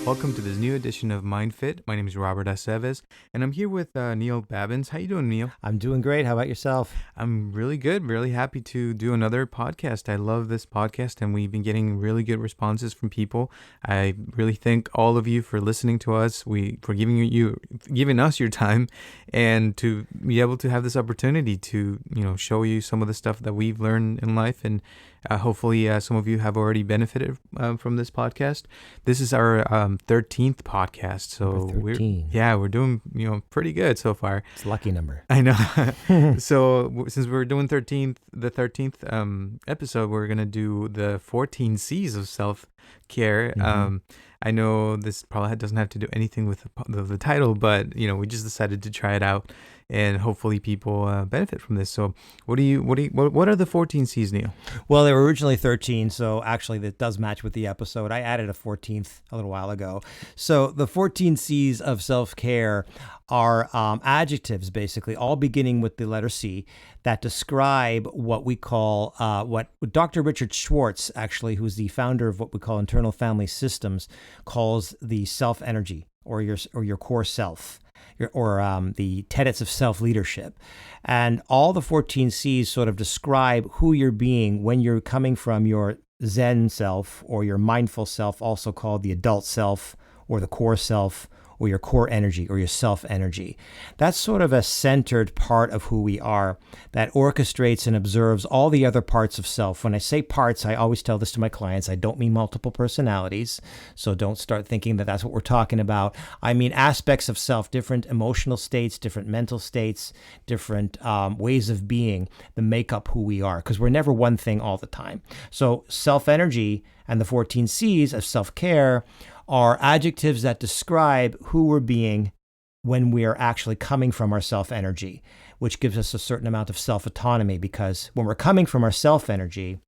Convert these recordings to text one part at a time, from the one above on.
Welcome to this new edition of MindFit. My name is Robert Aceves, and I'm here with Neil Babins. How you doing, Neil? I'm doing great. How about yourself? I'm really good. Really happy to do another podcast. I love this podcast, and we've been getting really good responses from people. I really thank all of you for listening to us. For giving us your time, and to be able to have this opportunity to show you some of the stuff that we've learned in life, and hopefully some of you have already benefited from this podcast. This is our 13th podcast, so Number 13. we're doing pretty good so far. It's a lucky number. I know. So since we're doing the 13th episode, we're gonna do the 14 C's of self-care. Mm-hmm. I know this probably doesn't have to do anything with the title, but we just decided to try it out, and hopefully people benefit from this. So what are the 14 C's, Neil? Well, they were originally 13, so actually that does match with the episode. I added a 14th a little while ago. So the 14 C's of self-care are adjectives, basically, all beginning with the letter C, that describe what we call, what Dr. Richard Schwartz, actually, who's the founder of what we call internal family systems, calls the self-energy, or your core self, or the tenets of self-leadership. And all the 14 C's sort of describe who you're being when you're coming from your Zen self, or your mindful self, also called the adult self, or the core self, or your core energy, or your self-energy. That's sort of a centered part of who we are that orchestrates and observes all the other parts of self. When I say parts, I always tell this to my clients. I don't mean multiple personalities, so don't start thinking that that's what we're talking about. I mean aspects of self, different emotional states, different mental states, different ways of being that make up who we are, because we're never one thing all the time. So self-energy and the 14 C's of self-care are adjectives that describe who we're being when we are actually coming from our self-energy, which gives us a certain amount of self-autonomy, because when we're coming from our self-energy,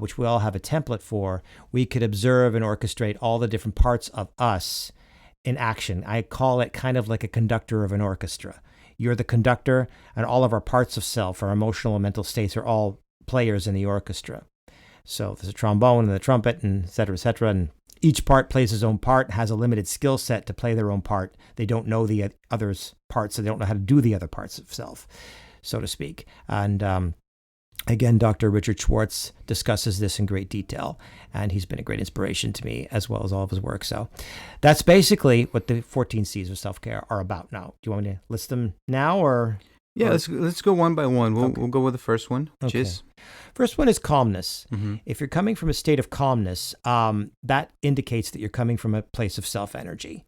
which we all have a template for, we could observe and orchestrate all the different parts of us in action. I call it kind of like a conductor of an orchestra. You're the conductor, and all of our parts of self, our emotional and mental states, are all players in the orchestra. So there's a trombone and the trumpet, and et cetera, and each part plays his own part, has a limited skill set to play their own part. They don't know the other's parts, so they don't know how to do the other parts of self, so to speak. And again, Dr. Richard Schwartz discusses this in great detail, and he's been a great inspiration to me, as well as all of his work. So that's basically what the 14 C's of self-care are about. Now, do you want me to list them now, or? Yeah, let's go one by one. We'll go with the first one, which Okay. is? First one is calmness. Mm-hmm. If you're coming from a state of calmness, that indicates that you're coming from a place of self-energy.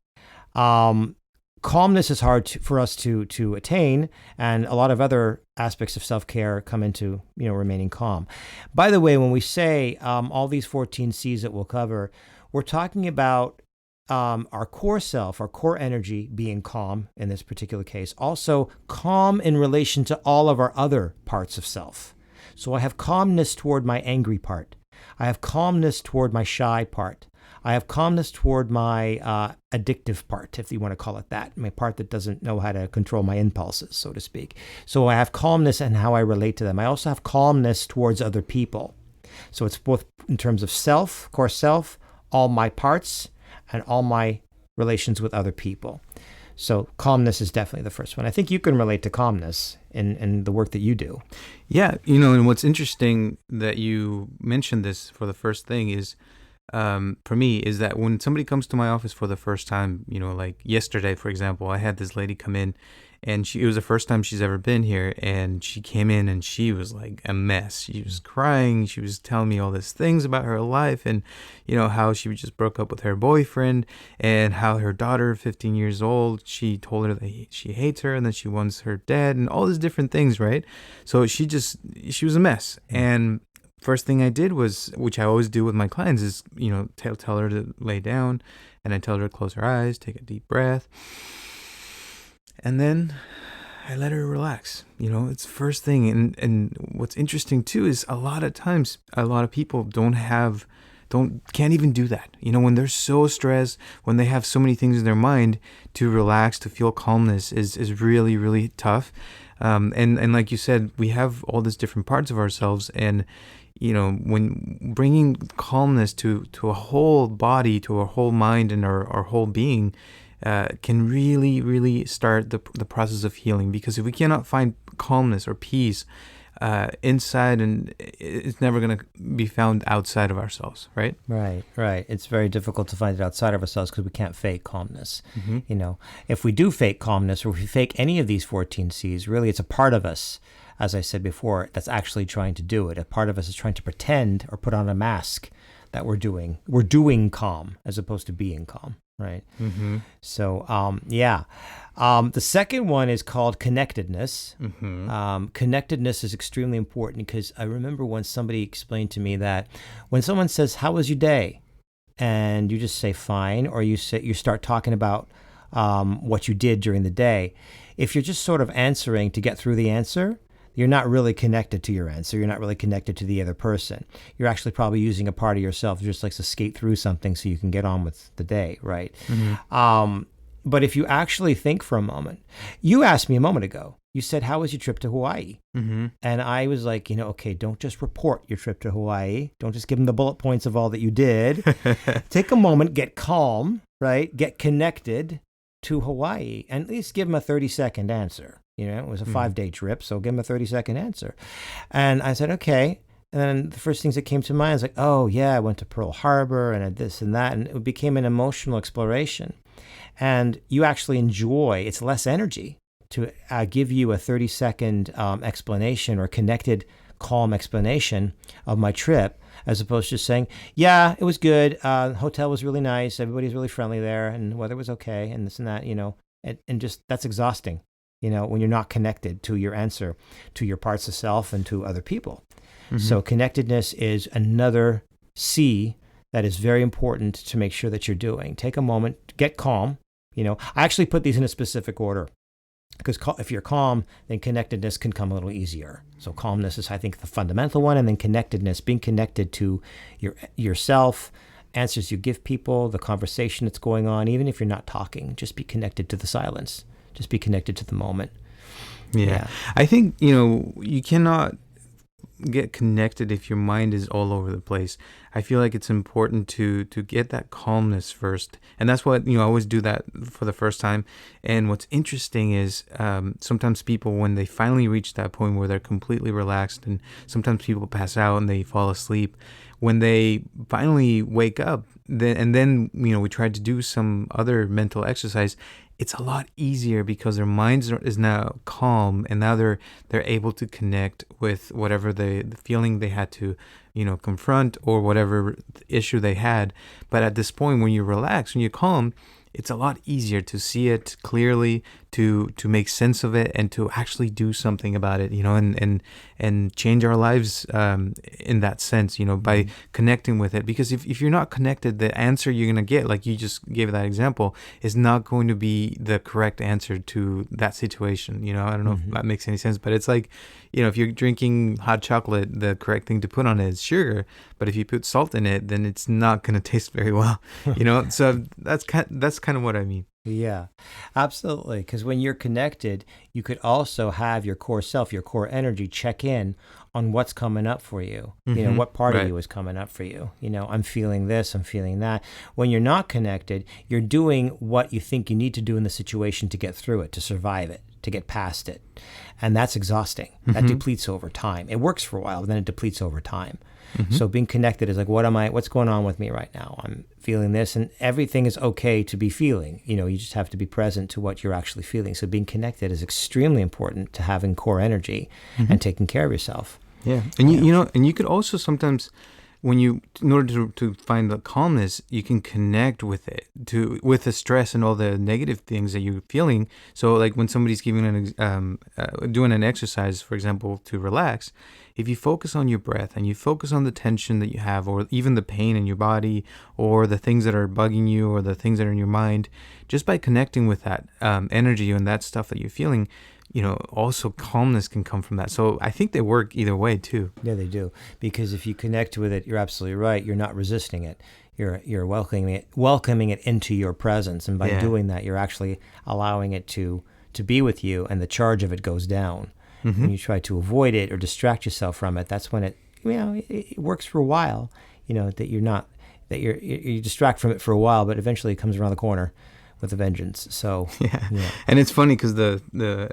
Calmness is hard for us to attain, and a lot of other aspects of self-care come into remaining calm. By the way, when we say all these 14 C's that we'll cover, we're talking about our core self, our core energy being calm in this particular case. Also calm in relation to all of our other parts of self. So I have calmness toward my angry part. I have calmness toward my shy part. I have calmness toward my addictive part, if you want to call it that, my part that doesn't know how to control my impulses, so to speak. So I have calmness in how I relate to them. I also have calmness towards other people. So it's both in terms of self, core self, all my parts, and all my relations with other people. So calmness is definitely the first one. I think you can relate to calmness in the work that you do. Yeah, and what's interesting that you mentioned this for the first thing is, for me, is that when somebody comes to my office for the first time, like yesterday, for example, I had this lady come in, and it was the first time she's ever been here, and she came in and she was like a mess. She was crying. She was telling me all these things about her life, and how she just broke up with her boyfriend, and how her daughter, 15 years old, she told her that she hates her and that she wants her dead, and all these different things, right? So she was a mess. And first thing I did was, which I always do with my clients, is tell her to lay down, and I tell her to close her eyes, take a deep breath. And then I let her relax. It's the first thing. And what's interesting too is a lot of times, a lot of people can't even do that. When they're so stressed, when they have so many things in their mind, to relax, to feel calmness is really, really tough. And like you said, we have all these different parts of ourselves, and when bringing calmness to a whole body, to a whole mind, and our whole being, can really, really start the process of healing. Because if we cannot find calmness or peace inside, and it's never going to be found outside of ourselves, right? Right. It's very difficult to find it outside of ourselves because we can't fake calmness. Mm-hmm. If we do fake calmness, or if we fake any of these 14 C's, really it's a part of us, as I said before, that's actually trying to do it. A part of us is trying to pretend or put on a mask that we're doing calm as opposed to being calm, right? Mm-hmm. So, the second one is called connectedness. Mm-hmm. Connectedness is extremely important because I remember when somebody explained to me that when someone says, "How was your day?" and you just say fine, or you start talking about what you did during the day, if you're just sort of answering to get through the answer, you're not really connected to your answer. You're not really connected to the other person. You're actually probably using a part of yourself that just likes to skate through something so you can get on with the day, right? Mm-hmm. But if you actually think for a moment, you asked me a moment ago, you said, "How was your trip to Hawaii?" Mm-hmm. And I was like, okay, don't just report your trip to Hawaii. Don't just give them the bullet points of all that you did. Take a moment, get calm, right? Get connected to Hawaii, and at least give them a 30-second answer. It was a 5-day trip, so give them a 30-second answer. And I said, okay. And then the first things that came to mind was like, oh, yeah, I went to Pearl Harbor and I did this and that. And it became an emotional exploration. And you actually enjoy, it's less energy to give you a 30-second explanation or connected, calm explanation of my trip, as opposed to just saying, yeah, it was good. Hotel was really nice. Everybody's really friendly there, and the weather was okay, and this and that, and just that's exhausting, when you're not connected to your answer, to your parts of self and to other people. Mm-hmm. So connectedness is another C that is very important to make sure that you're doing. Take a moment, get calm. I actually put these in a specific order, because if you're calm, then connectedness can come a little easier. So calmness is, I think, the fundamental one, and then connectedness, being connected to yourself, answers you give people, the conversation that's going on, even if you're not talking. Just be connected to the silence. Just be connected to the moment. Yeah. I think, you cannot get connected if your mind is all over the place. I feel like it's important to get that calmness first, and that's what I always do that for the first time. And what's interesting is sometimes people, when they finally reach that point where they're completely relaxed, and sometimes people pass out and they fall asleep, when they finally wake up, then we try to do some other mental exercise. It's a lot easier because their minds is now calm, and now they're able to connect with whatever the feeling they had to confront, or whatever issue they had. But at this point, when you're relaxed, when you're calm, it's a lot easier to see it clearly, to make sense of it, and to actually do something about it, and change our lives in that sense, by connecting with it. Because if you're not connected, the answer you're going to get, like you just gave that example, is not going to be the correct answer to that situation. I don't know if that makes any sense, but it's like, if you're drinking hot chocolate, the correct thing to put on it is sugar, but if you put salt in it, then it's not going to taste very well, So that's kind of what I mean. Yeah, absolutely. Because when you're connected, you could also have your core self, your core energy, check in on what's coming up for you. What part of you is coming up for you. I'm feeling this, I'm feeling that. When you're not connected, you're doing what you think you need to do in the situation to get through it, to survive it, to get past it. And that's exhausting. That depletes over time. It works for a while, but then it depletes over time. So being connected is like, what's going on with me right now? I'm feeling this, and everything is okay to be feeling. You just have to be present to what you're actually feeling. So being connected is extremely important to having core energy and taking care of yourself. Yeah. And and you could also sometimes, in order to find the calmness, you can connect with it, with the stress and all the negative things that you're feeling. So like when somebody's giving doing an exercise, for example, to relax, if you focus on your breath and you focus on the tension that you have, or even the pain in your body, or the things that are bugging you, or the things that are in your mind, just by connecting with that energy and that stuff that you're feeling, also calmness can come from that. So I think they work either way too. Yeah, they do. Because if you connect with it, you're absolutely right. You're not resisting it. You're welcoming it into your presence, and by doing that, you're actually allowing it to to be with you, and the charge of it goes down. Mm-hmm. When you try to avoid it or distract yourself from it, that's when it works for a while. That you're not that you distract from it for a while, but eventually it comes around the corner with a vengeance. So yeah. And it's funny because the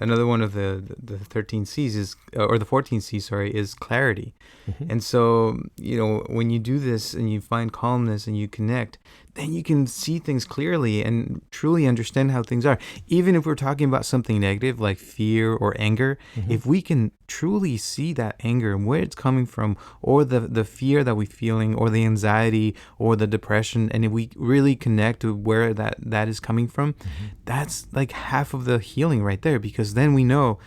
another one of the 13 C's is, or the 14 C's, sorry, is clarity. Mm-hmm. And so, when you do this and you find calmness and you connect, then you can see things clearly and truly understand how things are. Even if we're talking about something negative like fear or anger, Mm-hmm. if we can truly see that anger and where it's coming from, or the fear that we're feeling, or the anxiety or the depression, and if we really connect to where that is coming from, that's like half of the healing right there, because then we know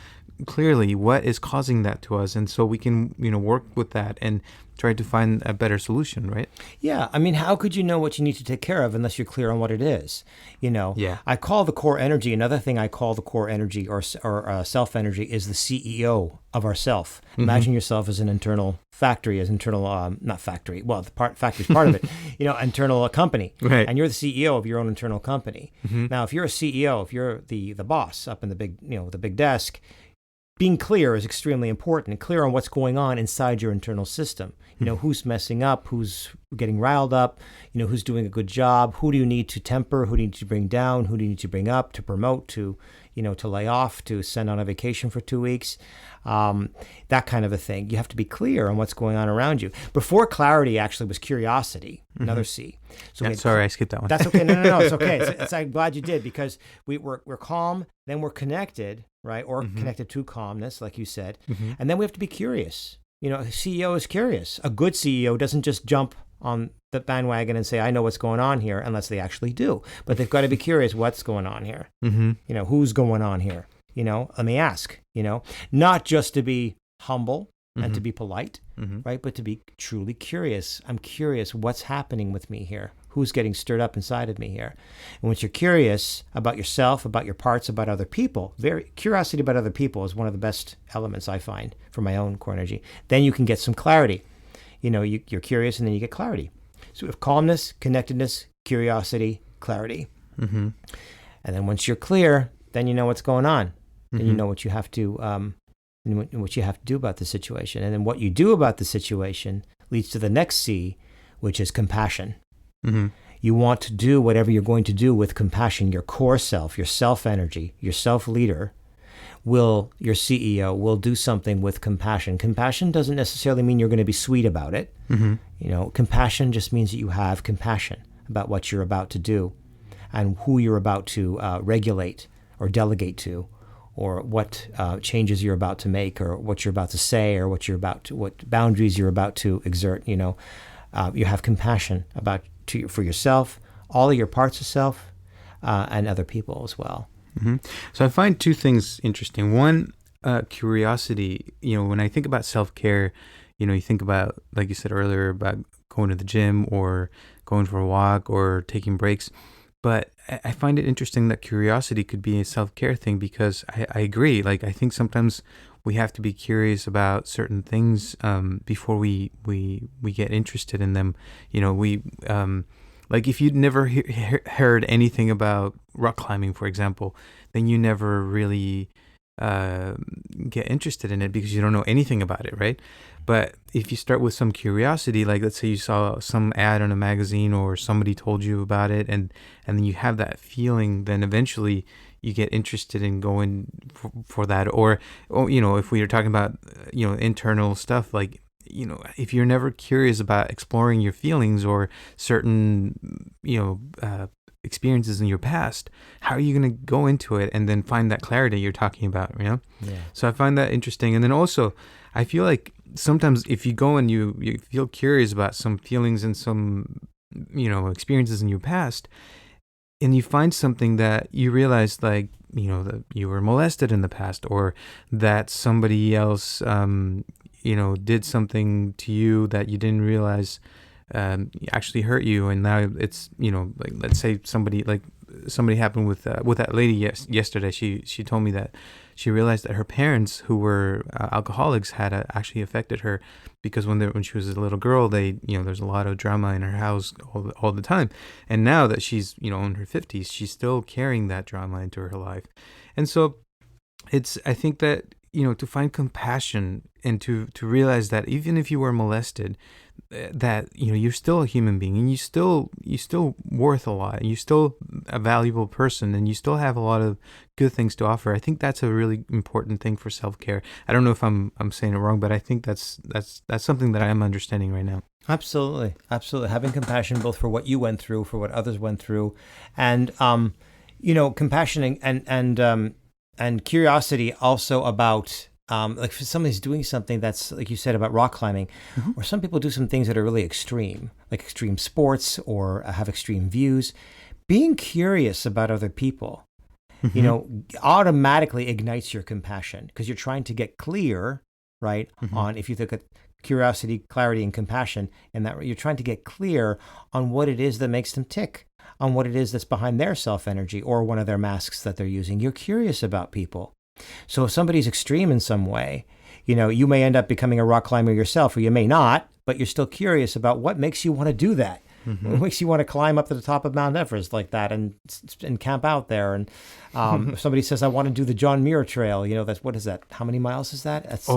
clearly what is causing that to us, and so we can work with that and try to find a better solution, right? Yeah, I mean, how could you know what you need to take care of unless you're clear on what it is? Yeah. I call the core energy, another thing I call the core energy or self energy is the CEO of ourself. Mm-hmm. Imagine yourself as an internal factory, not factory, well, factory is part of it, internal company. Right. And you're the CEO of your own internal company. Mm-hmm. Now, if you're a CEO, if you're the boss up in the big desk, being clear is extremely important, and clear on what's going on inside your internal system. Who's messing up, who's getting riled up, who's doing a good job, who do you need to temper, who do you need to bring down, who do you need to bring up, to promote, to lay off, to send on a vacation for 2 weeks, that kind of a thing. You have to be clear on what's going on around you. Before clarity actually was curiosity, another C. So sorry, I skipped that one. That's okay. No, it's okay. I'm glad you did, because we're calm, then we're connected, right? Or connected to calmness, like you said. Mm-hmm. And then we have to be curious. A CEO is curious. A good CEO doesn't just jump on the bandwagon and say, I know what's going on here, unless they actually do. But they've got to be curious, what's going on here? Mm-hmm. Who's going on here? Let me ask, not just to be humble and to be polite, right? But to be truly curious. I'm curious, what's happening with me here? Who's getting stirred up inside of me here? And once you're curious about yourself, about your parts, about other people, curiosity about other people is one of the best elements I find for my own core energy. Then you can get some clarity. You're curious, and then you get clarity. So we have calmness, connectedness, curiosity, clarity. Mm-hmm. And then once you're clear, then you know what's going on. Then you know what you have to do about the situation. And then what you do about the situation leads to the next C, which is compassion. Mm-hmm. You want to do whatever you're going to do with compassion. Your core self, your self energy, your self leader, your CEO will do something with compassion. Compassion doesn't necessarily mean you're going to be sweet about it. Mm-hmm. Compassion just means that you have compassion about what you're about to do and who you're about to regulate or delegate to, or what changes you're about to make, or what you're about to say, or what boundaries you're about to exert. You have compassion for yourself, all of your parts of self, and other people as well. Mm-hmm. So I find two things interesting. One, curiosity. When I think about self-care, you think about, like you said earlier, about going to the gym or going for a walk or taking breaks. But I find it interesting that curiosity could be a self-care thing, because I agree. Like, I think sometimes we have to be curious about certain things before we get interested in them. Like if you'd never heard anything about rock climbing, for example, then you never really get interested in it because you don't know anything about it, right? But if you start with some curiosity, like let's say you saw some ad on a magazine or somebody told you about it, and then you have that feeling, then eventually you get interested in going for that. Or if we are talking about, internal stuff, like, if you're never curious about exploring your feelings or certain, experiences in your past, how are you going to go into it and then find that clarity you're talking about, Yeah. So I find that interesting. And then also, I feel like sometimes if you go and you feel curious about some feelings and some, experiences in your past, and you find something that you realize, like, that you were molested in the past, or that somebody else, did something to you that you didn't realize actually hurt you, and now it's, like, let's say somebody happened with that lady yesterday. She told me that she realized that her parents, who were alcoholics, had actually affected her, because when she was a little girl, there's a lot of drama in her house all the time, and now that she's in her 50s, she's still carrying that drama into her life. And so I think that, to find compassion and to realize that even if you were molested, that, you're still a human being, and you still worth a lot, and you're still a valuable person, and you still have a lot of good things to offer. I think that's a really important thing for self-care. I don't know if I'm saying it wrong, but I think that's something that I am understanding right now. Absolutely. Absolutely. Having compassion both for what you went through, for what others went through, and compassion and curiosity also about like if somebody's doing something that's, like you said, about rock climbing, or some people do some things that are really extreme, like extreme sports or have extreme views. Being curious about other people, automatically ignites your compassion, because you're trying to get clear, right, on, if you look at curiosity, clarity, and compassion, and that you're trying to get clear on what it is that makes them tick, on what it is that's behind their self-energy or one of their masks that they're using. You're curious about people. So if somebody's extreme in some way, you may end up becoming a rock climber yourself, or you may not, but you're still curious about what makes you want to do that. What makes you want to climb up to the top of Mount Everest like that and camp out there? And if somebody says, I want to do the John Muir Trail, what is that? How many miles is that? That's,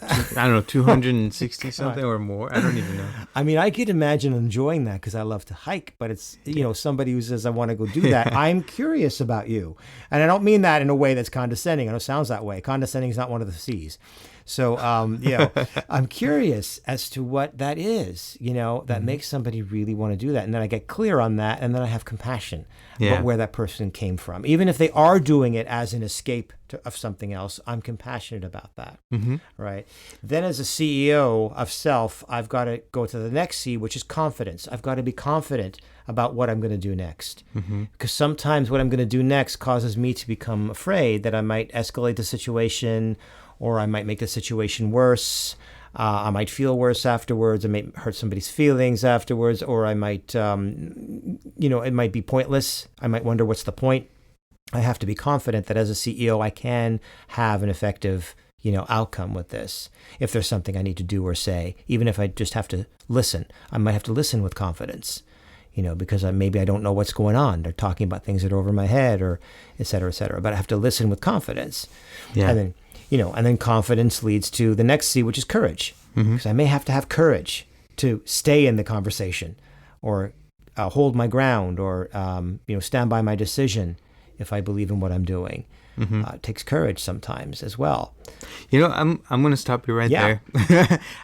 I don't know, 260 something or more. I don't even know. I mean, I could imagine enjoying that because I love to hike, but it's, somebody who says, I want to go do that. I'm curious about you. And I don't mean that in a way that's condescending. I know it sounds that way. Condescending is not one of the C's. So, I'm curious as to what that is, that makes somebody really want to do that. And then I get clear on that. And then I have compassion about where that person came from. Even if they are doing it as an escape of something else, I'm compassionate about that. Right. Then as a CEO of self, I've got to go to the next C, which is confidence. I've got to be confident about what I'm going to do next. Because sometimes what I'm going to do next causes me to become afraid that I might escalate the situation, or I might make the situation worse. I might feel worse afterwards. I may hurt somebody's feelings afterwards, or I might, it might be pointless. I might wonder, what's the point? I have to be confident that as a CEO, I can have an effective, outcome with this. If there's something I need to do or say, even if I just have to listen, I might have to listen with confidence, because maybe I don't know what's going on. They're talking about things that are over my head, or et cetera, but I have to listen with confidence. Yeah. And then, and then confidence leads to the next C, which is courage. Because I may have to have courage to stay in the conversation, or hold my ground, or, stand by my decision if I believe in what I'm doing. It takes courage sometimes as well. I'm going to stop you right there.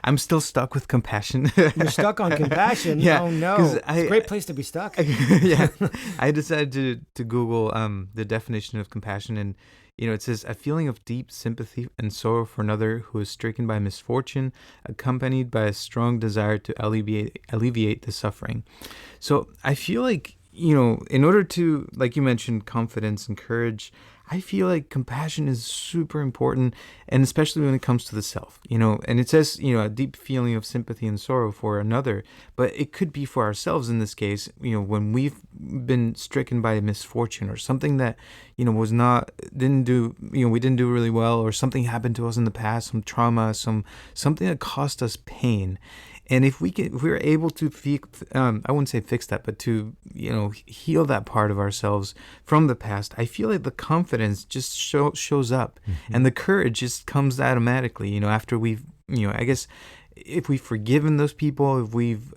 I'm still stuck with compassion. You're stuck on compassion? Yeah, oh, no. It's a great place to be stuck. I decided to Google the definition of compassion, and it says a feeling of deep sympathy and sorrow for another who is stricken by misfortune, accompanied by a strong desire to alleviate the suffering. So I feel like, in order to, like you mentioned, confidence and courage, I feel like compassion is super important, and especially when it comes to the self, and it says, a deep feeling of sympathy and sorrow for another, but it could be for ourselves in this case, when we've been stricken by misfortune or something that, we didn't do really well, or something happened to us in the past, some trauma, something that caused us pain. And if we're able to I wouldn't say fix that, but to, heal that part of ourselves from the past, I feel like the confidence just shows up, and the courage just comes automatically, after we've, I guess if we've forgiven those people, if we've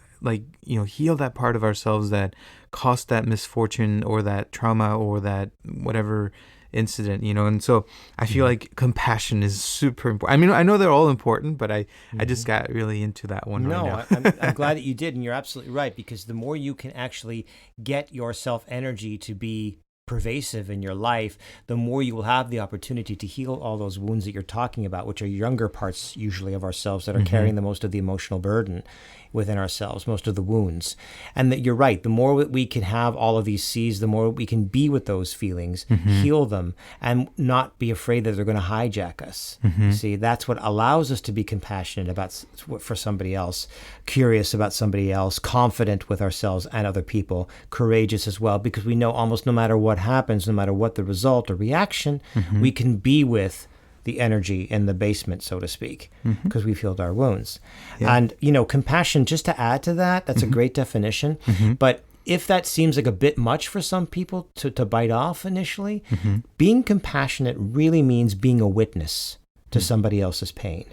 healed that part of ourselves that caused that misfortune or that trauma or that whatever incident, and so I feel like compassion is super important. I mean, I know they're all important, but I just got really into that one right now. I'm glad that you did, and you're absolutely right, because the more you can actually get your self-energy to be pervasive in your life, the more you will have the opportunity to heal all those wounds that you're talking about, which are younger parts usually of ourselves that are carrying the most of the emotional burden within ourselves, most of the wounds. And that you're right, the more we can have all of these C's, the more we can be with those feelings, heal them, and not be afraid that they're going to hijack us. See, that's what allows us to be compassionate for somebody else, curious about somebody else, confident with ourselves and other people, courageous as well, because we know almost no matter what happens, no matter what the result or reaction, we can be with the energy in the basement, so to speak, because we've healed our wounds. And, compassion, just to add to that, that's a great definition. But if that seems like a bit much for some people to bite off initially, Mm-hmm. being compassionate really means being a witness to somebody else's pain.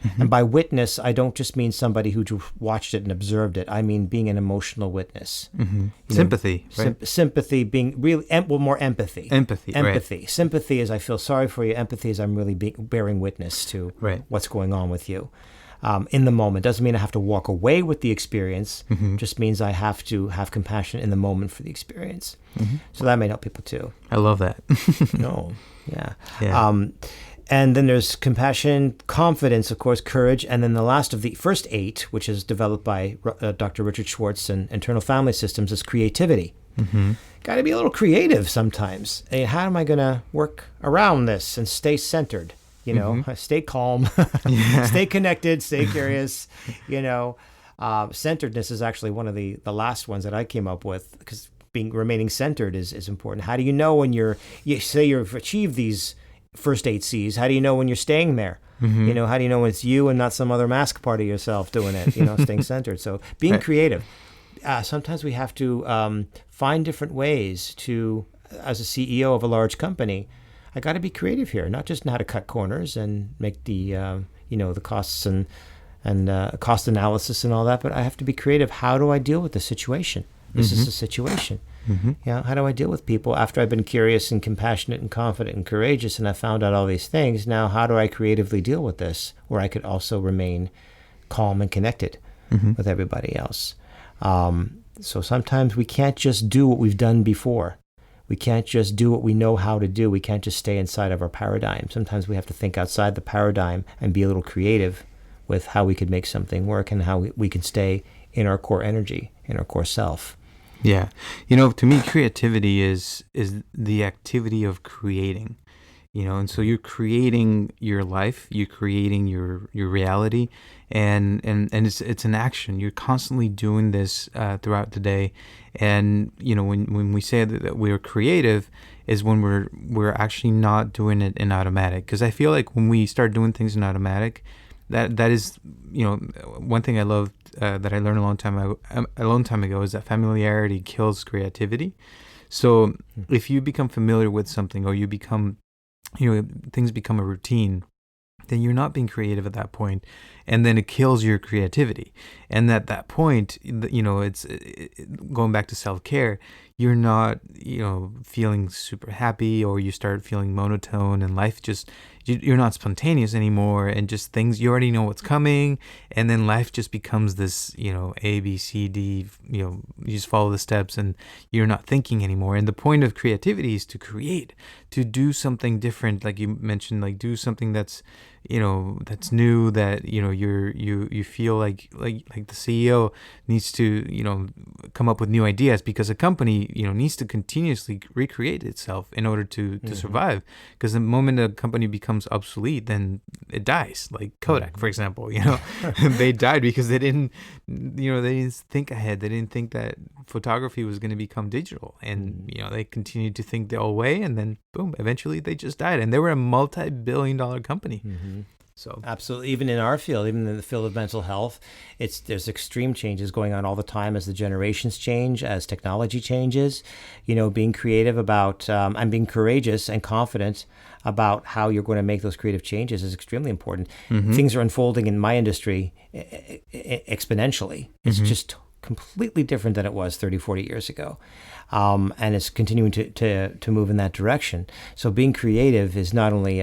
Mm-hmm. And by witness, I don't just mean somebody who just watched it and observed it. I mean being an emotional witness. Mm-hmm. You know, Sympathy, right? sympathy, being really, more empathy. Empathy, right. Empathy. Sympathy is I feel sorry for you. Empathy is I'm really bearing witness to Right. what's going on with you. In the moment. Doesn't mean I have to walk away with the experience. Mm-hmm. Just means I have to have compassion in the moment for the experience. Mm-hmm. So that might help people too. I love that. No, yeah. Yeah. And then there's compassion, confidence, of course, courage, and then the last of the first 8, which is developed by Dr. Richard Schwartz and Internal Family Systems, is creativity. Mm-hmm. Got to be a little creative sometimes. Hey, how am I going to work around this and stay centered? You know, Mm-hmm. stay calm, stay connected, stay curious. You know, centeredness is actually one of the last ones that I came up with, because remaining centered is important. How do you know when you say you've achieved these first 8 C's? How do you know when you're staying there? Mm-hmm. You know, how do you know when it's you and not some other mask part of yourself doing it? You know, staying centered. So being Right. creative. Sometimes we have to find different ways to, as a CEO of a large company, I got to be creative here, not just know how to cut corners and make the the costs and cost analysis and all that, but I have to be creative. How do I deal with the situation? This is a situation. Mm-hmm. Yeah, how do I deal with people after I've been curious and compassionate and confident and courageous and I found out all these things? Now, how do I creatively deal with this where I could also remain calm and connected Mm-hmm. with everybody else? So sometimes we can't just do what we've done before. We can't just do what we know how to do. We can't just stay inside of our paradigm. Sometimes we have to think outside the paradigm and be a little creative with how we could make something work and how we can stay in our core energy, in our core self. Yeah. You know, to me, creativity is the activity of creating, you know, and so you're creating your life, you're creating your reality, and it's an action. You're constantly doing this throughout the day. And, you know, when we say that we're creative is when we're actually not doing it in automatic. Because I feel like when we start doing things in automatic, that is, you know, one thing I love that I learned a long time ago is that familiarity kills creativity. So if you become familiar with something, or things become a routine, then you're not being creative at that point, and then it kills your creativity. And at that point, you know, it's going back to self-care, you're not, you know, feeling super happy, or you start feeling monotone, and life just, you're not spontaneous anymore, and just things, you already know what's coming, and then life just becomes this, you know, A, B, C, D, you know, you just follow the steps, and you're not thinking anymore. And the point of creativity is to create, to do something different, like you mentioned, like do something that's, you know, that's new, that, you know, you feel like the CEO needs to, you know, come up with new ideas, because a company, you know, needs to continuously recreate itself in order to survive. Because the moment a company becomes obsolete, then it dies. Like Kodak, for example, you know, they died because they didn't think ahead. They didn't think that photography was going to become digital, and you know, they continued to think the old way, and then boom, eventually they just died, and they were a multi-billion-dollar company. So absolutely, even in our field, even in the field of mental health, there's extreme changes going on all the time as the generations change, as technology changes. You know, being creative about and being courageous and confident about how you're going to make those creative changes is extremely important. Things are unfolding in my industry exponentially. It's just completely different than it was 30, 40 years ago. And it's continuing to move in that direction. So being creative is not only,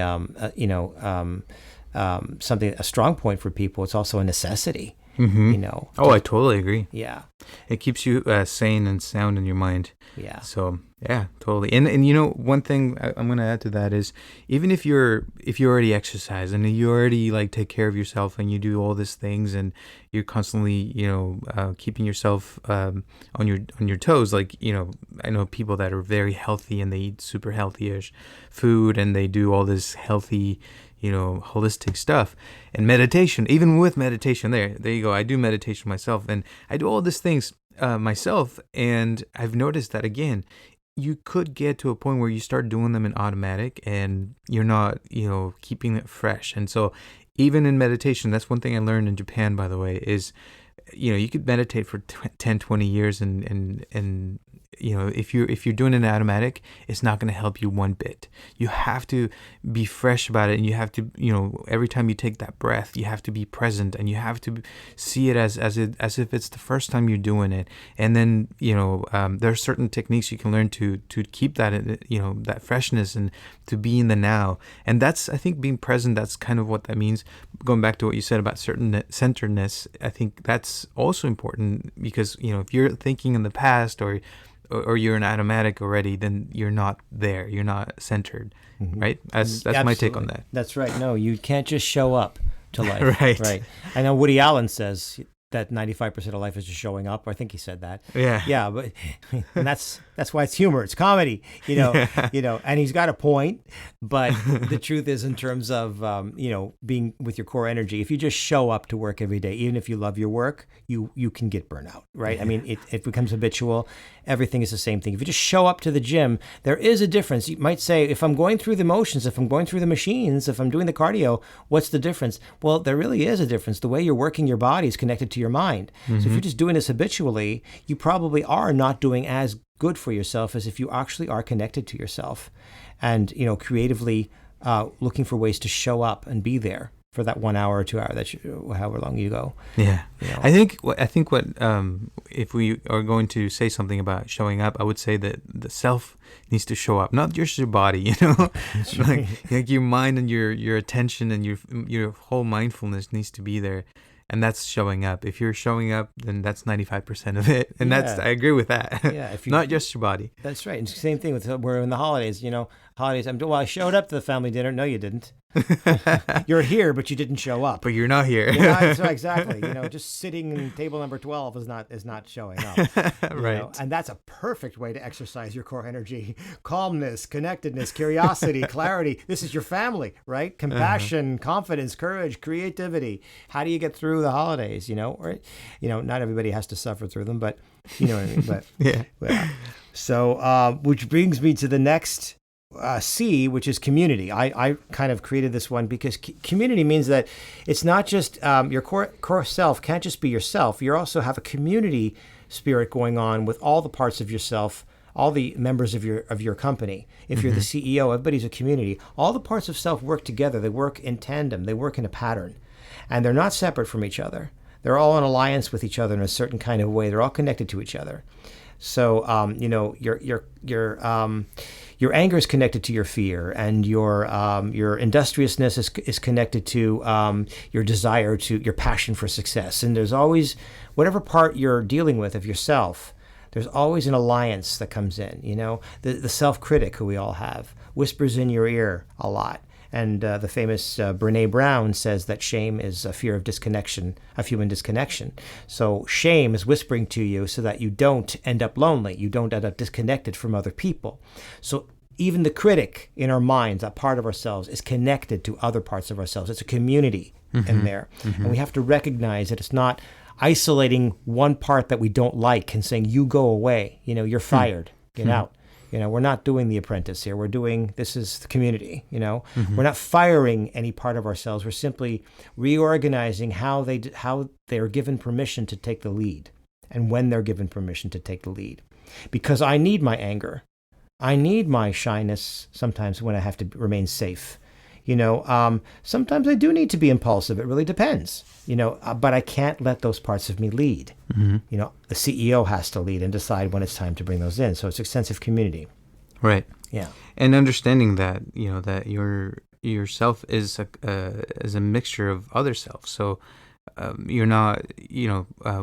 something, a strong point for people, it's also a necessity, you know. Oh, I totally agree. Yeah. It keeps you sane and sound in your mind. Yeah. So yeah, totally. And you know, one thing I'm going to add to that is, even if you already exercise and you already like take care of yourself and you do all these things and you're constantly, you know, keeping yourself on your toes, like, you know, I know people that are very healthy and they eat super healthy-ish food and they do all this healthy, you know, holistic stuff, and meditation. Even with meditation, there you go. I do meditation myself, and I do all these things myself, and I've noticed that again, you could get to a point where you start doing them in automatic, and you're not, you know, keeping it fresh. And so, even in meditation, that's one thing I learned in Japan, by the way, is you could meditate for 10, 20 years, and if you're doing an automatic, it's not going to help you one bit. You have to be fresh about it, and you have to, every time you take that breath, you have to be present, and you have to see it as if it's the first time you're doing it. And then there are certain techniques you can learn to keep that that freshness and to be in the now. And that's, I think, being present. That's kind of what that means. Going back to what you said about certain centeredness, I think that's also important, because if you're thinking in the past, or you're an automatic already, then you're not there. You're not centered, right? That's my take on that. That's right. No, you can't just show up to life. Right. I know Woody Allen says that 95% of life is just showing up. I think he said that. Yeah, but and that's why it's humor. It's comedy, and he's got a point. But the truth is, in terms of being with your core energy, if you just show up to work every day, even if you love your work, you can get burnout, right? I mean, it becomes habitual. Everything is the same thing. If you just show up to the gym, there is a difference. You might say, if I'm going through the motions, if I'm going through the machines, if I'm doing the cardio, what's the difference? Well, there really is a difference. The way you're working your body is connected to your mind. So if you're just doing this habitually, you probably are not doing as good for yourself as if you actually are connected to yourself and, creatively looking for ways to show up and be there for that 1 hour or 2 hour, however long you go. Yeah. I think what if we are going to say something about showing up, I would say that the self needs to show up, not just your body, like your mind and your attention and your whole mindfulness needs to be there. And that's showing up. If you're showing up, then that's 95% of it. And I agree with that. Yeah, if you, not just your body. That's right. And same thing with we're in the holidays. Holidays. I showed up to the family dinner. No, you didn't. You're here, but you didn't show up. But you're not here. Exactly. Just sitting in table number 12 is not showing up. Right. And that's a perfect way to exercise your core energy: calmness, connectedness, curiosity, clarity. This is your family, right? Compassion, confidence, courage, creativity. How do you get through the holidays? Or not everybody has to suffer through them, but you know what I mean. But yeah. So, which brings me to the next. C, which is community. I kind of created this one because community means that it's not just your core self can't just be yourself. You also have a community spirit going on with all the parts of yourself, all the members of your company. If you're the CEO, everybody's a community. All the parts of self work together. They work in tandem. They work in a pattern, and they're not separate from each other. They're all in alliance with each other in a certain kind of way. They're all connected to each other. So your anger is connected to your fear, and your industriousness is connected to your desire your passion for success. And there's always, whatever part you're dealing with of yourself, there's always an alliance that comes in. The self-critic who we all have whispers in your ear a lot. And the famous Brene Brown says that shame is a fear of disconnection, of human disconnection. So shame is whispering to you so that you don't end up lonely. You don't end up disconnected from other people. So even the critic in our minds, that part of ourselves, is connected to other parts of ourselves. It's a community in there. And we have to recognize that it's not isolating one part that we don't like and saying, you go away, you're fired, get out. We're not doing The Apprentice here. This is the community, We're not firing any part of ourselves. We're simply reorganizing how they're given permission to take the lead and when they're given permission to take the lead. Because I need my anger. I need my shyness sometimes when I have to remain safe. Sometimes I do need to be impulsive. It really depends, but I can't let those parts of me lead. The CEO has to lead and decide when it's time to bring those in. So it's a sense of community. Right. Yeah. And understanding that, that yourself is a mixture of other selves. So you're not,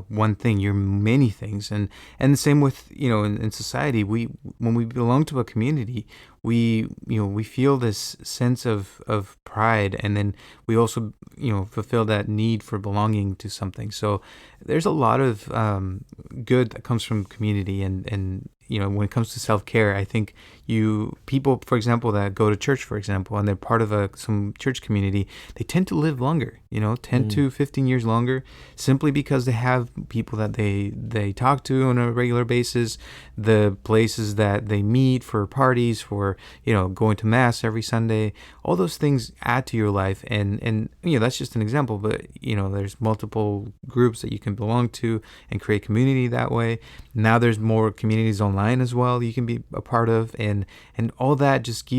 one thing, you're many things. And the same with, in society, when we belong to a community, we feel this sense of pride, and then we also, fulfill that need for belonging to something. So there's a lot of good that comes from community, and when it comes to self-care, I think people, for example, that go to church, for example, and they're part of some church community, they tend to live longer, 10 to 15 years longer, simply because they have people that they talk to on a regular basis, the places that they meet for parties, for or, going to mass every Sunday. All those things add to your life. And that's just an example, but, there's multiple groups that you can belong to and create community that way. Now there's more communities online as well you can be a part of. And all that just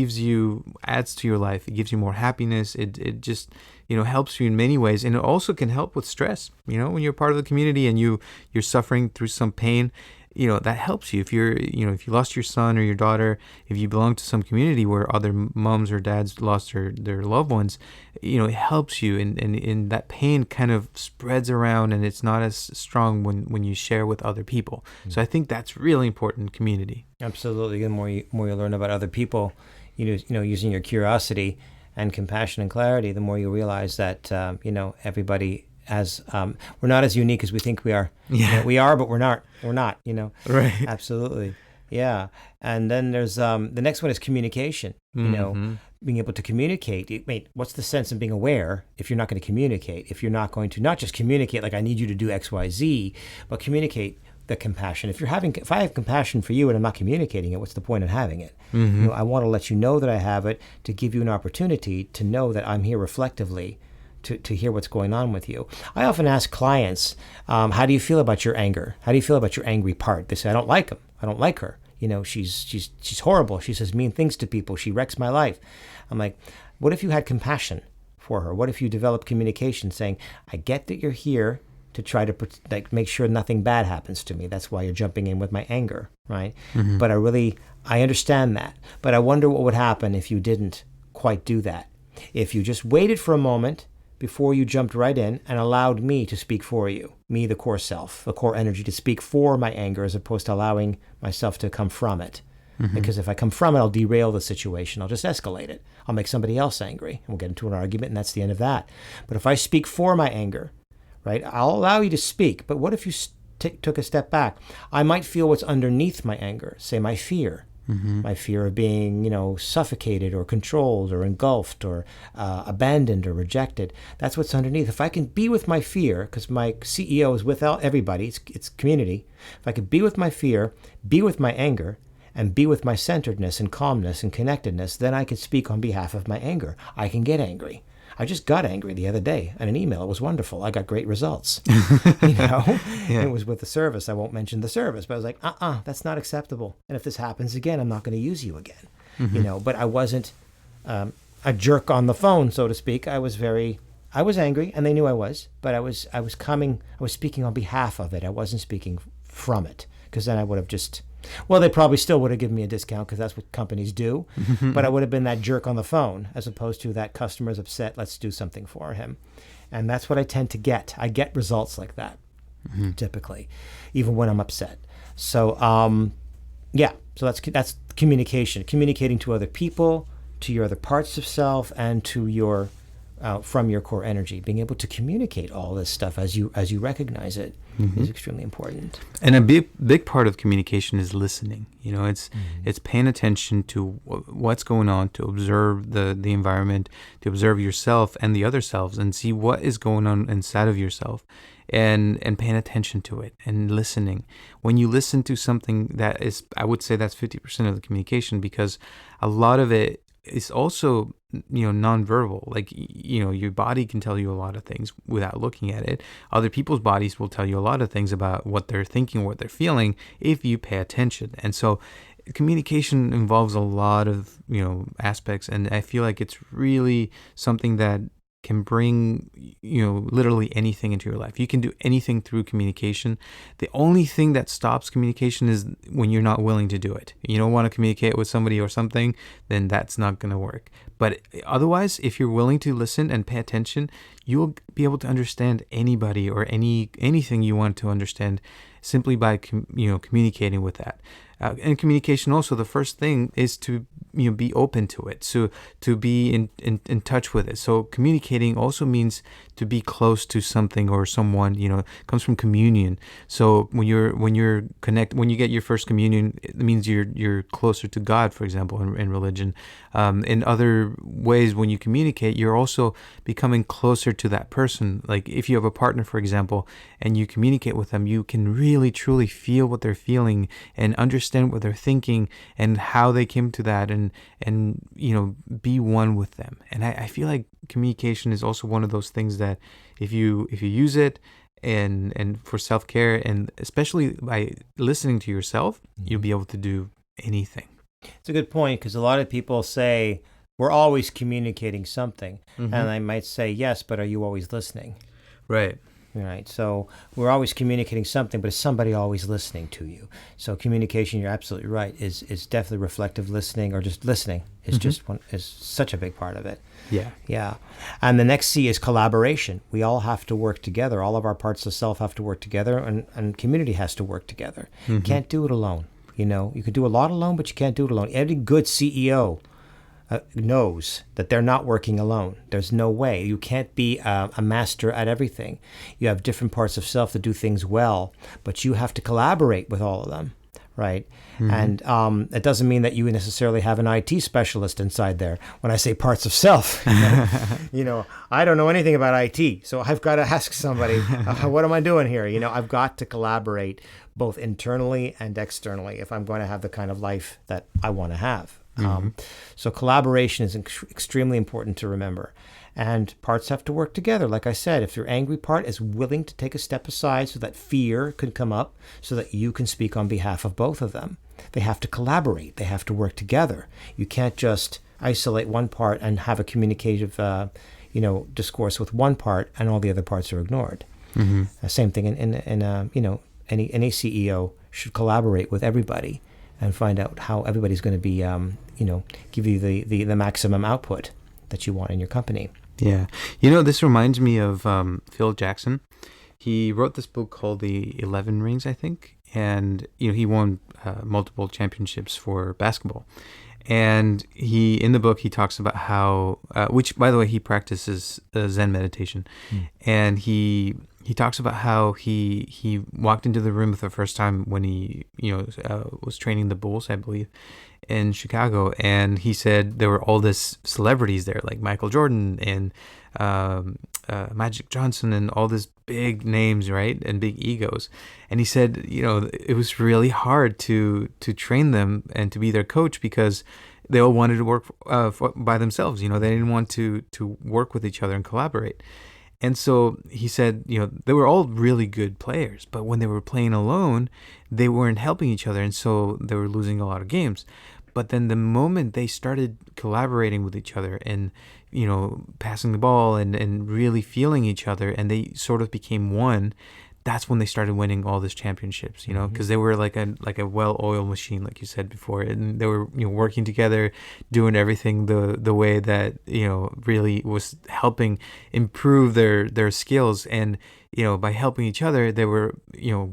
adds to your life. It gives you more happiness. It just, helps you in many ways. And it also can help with stress. When you're part of the community and you're suffering through some pain, that helps you. If if you lost your son or your daughter, if you belong to some community where other moms or dads lost their loved ones, it helps you. And that pain kind of spreads around, and it's not as strong when you share with other people. Mm-hmm. So I think that's really important, community. Absolutely. The more you learn about other people, using your curiosity and compassion and clarity, the more you realize that, everybody we're not as unique as we think we are. Yeah. We are, but we're not, Right. Absolutely. Yeah. And then there's, the next one is communication, being able to communicate. What's the sense in being aware if you're not going to communicate, if you're not going to not just communicate, like I need you to do X, Y, Z, but communicate the compassion. If I have compassion for you and I'm not communicating it, what's the point in having it? Mm-hmm. I want to let you know that I have it, to give you an opportunity to know that I'm here reflectively to hear what's going on with you. I often ask clients, how do you feel about your anger? How do you feel about your angry part? They say, I don't like him. I don't like her. She's horrible. She says mean things to people. She wrecks my life. I'm like, what if you had compassion for her? What if you developed communication saying, I get that you're here to try to make sure nothing bad happens to me. That's why you're jumping in with my anger, right? Mm-hmm. But I understand that. But I wonder what would happen if you didn't quite do that. If you just waited for a moment before you jumped right in and allowed me to speak for you, me, the core self, the core energy, to speak for my anger as opposed to allowing myself to come from it. Mm-hmm. Because if I come from it, I'll derail the situation. I'll just escalate it. I'll make somebody else angry, and we'll get into an argument, and that's the end of that. But if I speak for my anger, right, I'll allow you to speak. But what if you took a step back? I might feel what's underneath my anger, say my fear. Mm-hmm. My fear of being, suffocated or controlled or engulfed or abandoned or rejected. That's what's underneath. If I can be with my fear, because my CEO is without everybody, it's community. If I could be with my fear, be with my anger, and be with my centeredness and calmness and connectedness, then I can speak on behalf of my anger. I can get angry. I just got angry the other day in an email. It was wonderful. I got great results. Yeah. It was with the service. I won't mention the service, but I was like, that's not acceptable. And if this happens again, I'm not going to use you again. Mm-hmm. But I wasn't a jerk on the phone, so to speak. I was angry, and they knew I was, but I was speaking on behalf of it. I wasn't speaking from it, because then I would have they probably still would have given me a discount because that's what companies do. But I would have been that jerk on the phone as opposed to that customer's upset, let's do something for him. And that's what I tend to get. I get results like that, typically, even when I'm upset. So, so that's communication. Communicating to other people, to your other parts of self, and to your from your core energy. Being able to communicate all this stuff as you recognize it is extremely important. And a big part of communication is listening. It's paying attention to what's going on, to observe the environment, to observe yourself and the other selves, and see what is going on inside of yourself, and paying attention to it and listening. When you listen to something, that is, I would say that's 50% of the communication, because a lot of it is also nonverbal. Like, your body can tell you a lot of things without looking at it. Other people's bodies will tell you a lot of things about what they're thinking, what they're feeling, if you pay attention. And so communication involves a lot of aspects, and I feel like it's really something that can bring literally anything into your life. You can do anything through communication. The only thing that stops communication is when you're not willing to do it. You don't want to communicate with somebody or something, then that's not going to work. But otherwise, if you're willing to listen and pay attention, you'll be able to understand anybody or anything you want to understand simply by communicating with that. And communication also, the first thing is to be open to it, so to be in touch with it. So communicating also means to be close to something or someone. It comes from communion. So when you get your first communion, it means you're closer to God, for example, in religion. In other ways, when you communicate, you're also becoming closer to that person. Like if you have a partner, for example, and you communicate with them, you can really truly feel what they're feeling and understand what they're thinking and how they came to that, and and be one with them. And I feel like communication is also one of those things that if you use it and for self-care, and especially by listening to yourself, you'll be able to do anything. It's a good point, because a lot of people say we're always communicating something. And I might say, yes, but are you always listening? Right. Right. So we're always communicating something, but is somebody always listening to you? So communication, you're absolutely right, is definitely reflective listening, or just listening is is such a big part of it. Yeah. Yeah. And the next C is collaboration. We all have to work together. All of our parts of self have to work together, and community has to work together. You can't do it alone. You can do a lot alone, but you can't do it alone. Every good CEO knows that they're not working alone. There's no way. You can't be a master at everything. You have different parts of self that do things well, but you have to collaborate with all of them, right? And it doesn't mean that you necessarily have an IT specialist inside there. When I say parts of self, I don't know anything about IT, so I've got to ask somebody, what am I doing here? I've got to collaborate both internally and externally if I'm going to have the kind of life that I want to have. So collaboration is extremely important to remember. And parts have to work together. Like I said, if your angry part is willing to take a step aside so that fear can come up, so that you can speak on behalf of both of them. They have to collaborate. They have to work together. You can't just isolate one part and have a communicative discourse with one part and all the other parts are ignored. Same thing in any CEO should collaborate with everybody and find out how everybody's going to be, give you the maximum output that you want in your company. Yeah. This reminds me of Phil Jackson. He wrote this book called The 11 Rings, I think. And, he won multiple championships for basketball. And in the book, he talks about how, which, by the way, he practices Zen meditation. And he talks about how he walked into the room for the first time when he, was training the Bulls, I believe, in Chicago. And he said there were all this celebrities there, like Michael Jordan and Magic Johnson and all these big names, right? And big egos. And he said, it was really hard to train them and to be their coach because they all wanted to work by themselves. They didn't want to work with each other and collaborate. And so he said, they were all really good players, but when they were playing alone, they weren't helping each other. And so they were losing a lot of games. But then the moment they started collaborating with each other and, passing the ball and really feeling each other, and they sort of became one, that's when they started winning all these championships, because they were like a well-oiled machine, like you said before, and they were working together, doing everything the way that really was helping improve their skills, and by helping each other, they were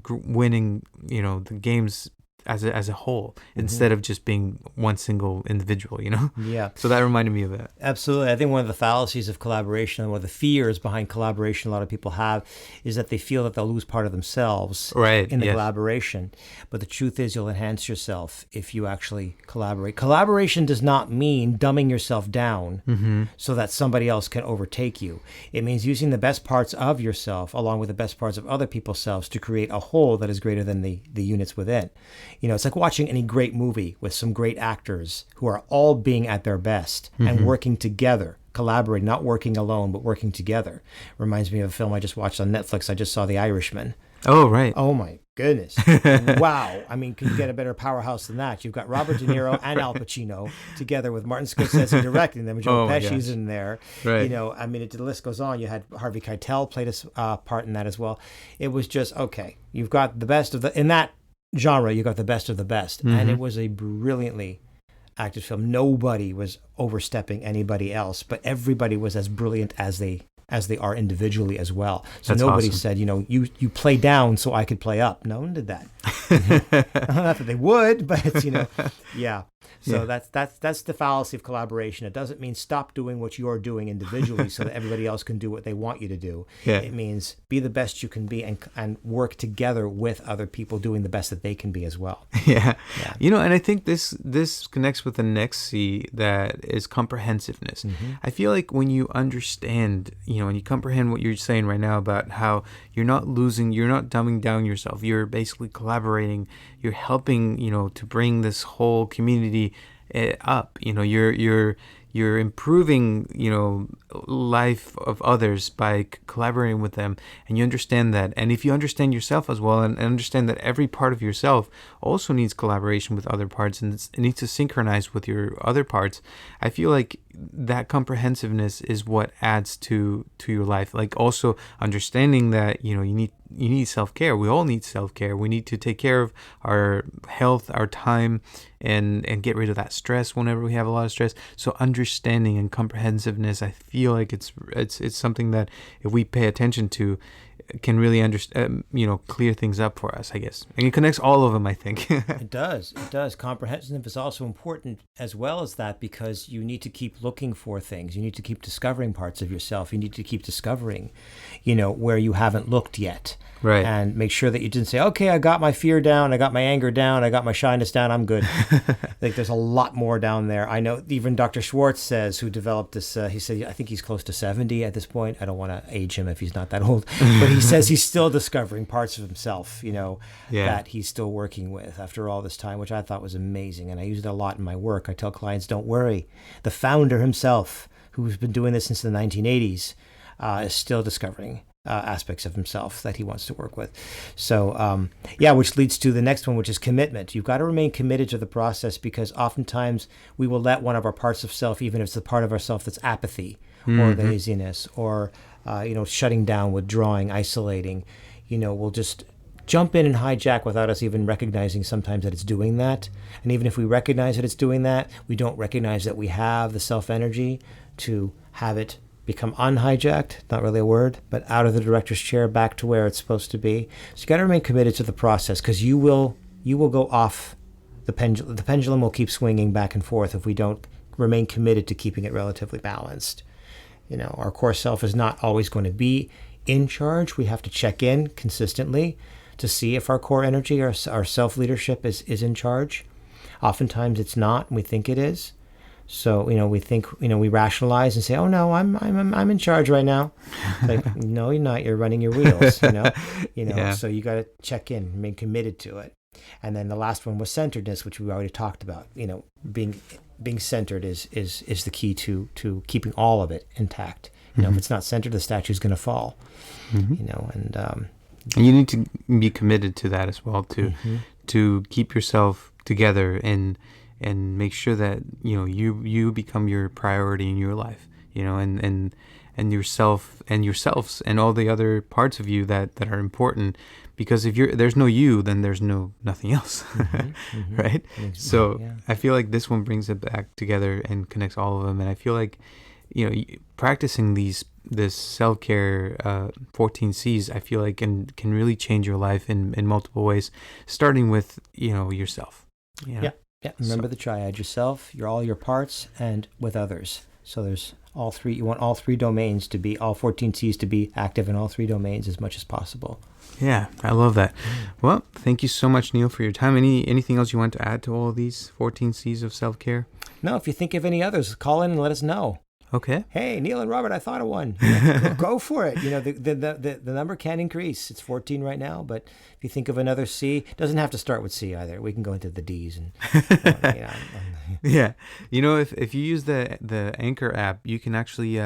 winning the games as a whole instead of just being one single individual, Yeah. So that reminded me of that. Absolutely. I think one of the fallacies of collaboration, and one of the fears behind collaboration a lot of people have, is that they feel that they'll lose part of themselves in the collaboration. But the truth is you'll enhance yourself if you actually collaborate. Collaboration does not mean dumbing yourself down so that somebody else can overtake you. It means using the best parts of yourself along with the best parts of other people's selves to create a whole that is greater than the units within. It's like watching any great movie with some great actors who are all being at their best and working together, collaborating, not working alone, but working together. Reminds me of a film I just watched on Netflix. I just saw The Irishman. Oh, right. Oh, my goodness. Wow. I mean, could you get a better powerhouse than that? You've got Robert De Niro and Al Pacino together with Martin Scorsese directing them. Joe Pesci's in there. Right. The list goes on. You had Harvey Keitel played a part in that as well. It was just, okay, you've got the best of in that genre, you got the best of the best. And it was a brilliantly acted film. Nobody was overstepping anybody else, but everybody was as brilliant as they are individually as well. So That's nobody awesome. said, you play down so I could play up. No one did that. Not that they would, but it's, yeah. So that's the fallacy of collaboration. It doesn't mean stop doing what you're doing individually so that everybody else can do what they want you to do. Yeah. It means be the best you can be and work together with other people doing the best that they can be as well. Yeah. And I think this connects with the next C, that is comprehensiveness. I feel like when you understand, and you comprehend what you're saying right now about how you're not dumbing down yourself. You're basically collaborating. You're helping, to bring this whole community up. You're improving, life of others by collaborating with them, and you understand that. And if you understand yourself as well, and understand that every part of yourself also needs collaboration with other parts, and it needs to synchronize with your other parts, I feel like that comprehensiveness is what adds to your life. Like, also understanding that you need self-care. We all need self-care. We need to take care of our health, our time, and get rid of that stress whenever we have a lot of stress. So understanding and comprehensiveness, I feel like it's something that if we pay attention to, can really clear things up for us, I guess. And it connects all of them, I think. It does. Comprehensive is also important as well as that, because you need to keep looking for things. You need to keep discovering parts of yourself. You need to keep discovering, where you haven't looked yet. Right. And make sure that you didn't say, okay, I got my fear down, I got my anger down, I got my shyness down, I'm good. Like, there's a lot more down there. I know even Dr. Schwartz says, who developed this, he said, I think he's close to 70 at this point. I don't want to age him if he's not that old. But he says he's still discovering parts of himself, that he's still working with after all this time, which I thought was amazing. And I use it a lot in my work. I tell clients, don't worry. The founder himself, who's been doing this since the 1980s, is still discovering aspects of himself that he wants to work with. So, which leads to the next one, which is commitment. You've got to remain committed to the process, because oftentimes we will let one of our parts of self, even if it's the part of ourself that's apathy or laziness or, shutting down, withdrawing, isolating, we'll just jump in and hijack without us even recognizing sometimes that it's doing that. And even if we recognize that it's doing that, we don't recognize that we have the self-energy to have it become unhijacked, not really a word, but out of the director's chair back to where it's supposed to be. So you got to remain committed to the process, because you will go off the pendulum. The pendulum will keep swinging back and forth if we don't remain committed to keeping it relatively balanced. Our core self is not always going to be in charge. We have to check in consistently to see if our core energy, our self-leadership is in charge. Oftentimes it's not, and we think it is. So, we think, we rationalize and say, oh no, I'm in charge right now. It's like, no, you're not, you're running your wheels, Yeah. So you got to check in, remain committed to it. And then the last one was centeredness, which we already talked about. Being centered is the key to keeping all of it intact. If it's not centered, the statue's going to fall, and you need to be committed to that as well, to keep yourself together and make sure that you become your priority in your life, and yourself and yourselves and all the other parts of you that are important, because if there's no you, then there's nothing else. Right? So I feel like this one brings it back together and connects all of them, and I feel like practicing this self-care 14 C's, I feel like can really change your life in multiple ways, starting with yourself. Yeah. Remember the triad: yourself, all your parts, and with others. So there's all three. You want all three domains to be, all 14 C's to be active in all three domains as much as possible. Yeah, I love that. Well, thank you so much, Neil, for your time. Anything else you want to add to all of these 14 C's of self-care? No, if you think of any others, call in and let us know. Okay. Hey, Neil and Robert, I thought of one. Go for it. The number can increase. It's 14 right now, but if you think of another C, doesn't have to start with C either. We can go into the D's and. Yeah, if you use the Anchor app, you can actually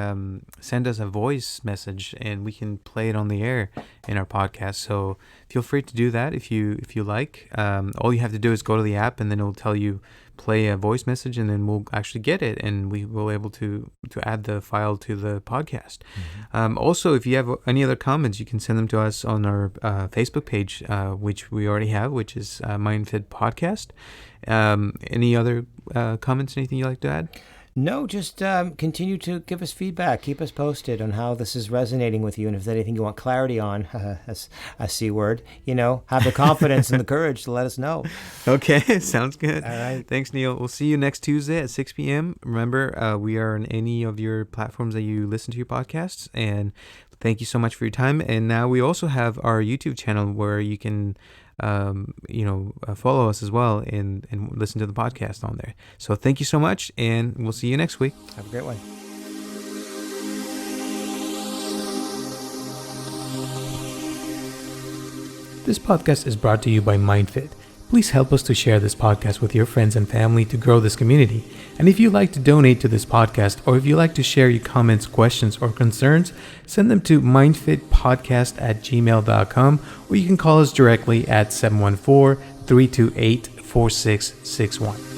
send us a voice message, and we can play it on the air in our podcast. So feel free to do that if you like. All you have to do is go to the app, and then it'll tell you play a voice message, and then we'll actually get it, and we will able to add the file to the podcast. Also, if you have any other comments, you can send them to us on our Facebook page, which we already have, which is MindFit Podcast. Any other comments, anything you'd like to add? No, just continue to give us feedback. Keep us posted on how this is resonating with you. And if there's anything you want clarity on, that's a C word, have the confidence and the courage to let us know. Okay, sounds good. All right. Thanks, Neil. We'll see you next Tuesday at 6 p.m. Remember, we are on any of your platforms that you listen to your podcasts. And thank you so much for your time. And now we also have our YouTube channel where you can follow us as well and listen to the podcast on there. So thank you so much, and we'll see you next week. Have a great one. This podcast is brought to you by MindFit. Please help us to share this podcast with your friends and family to grow this community. And if you'd like to donate to this podcast, or if you'd like to share your comments, questions, or concerns, send them to mindfitpodcast@gmail.com, or you can call us directly at 714-328-4661.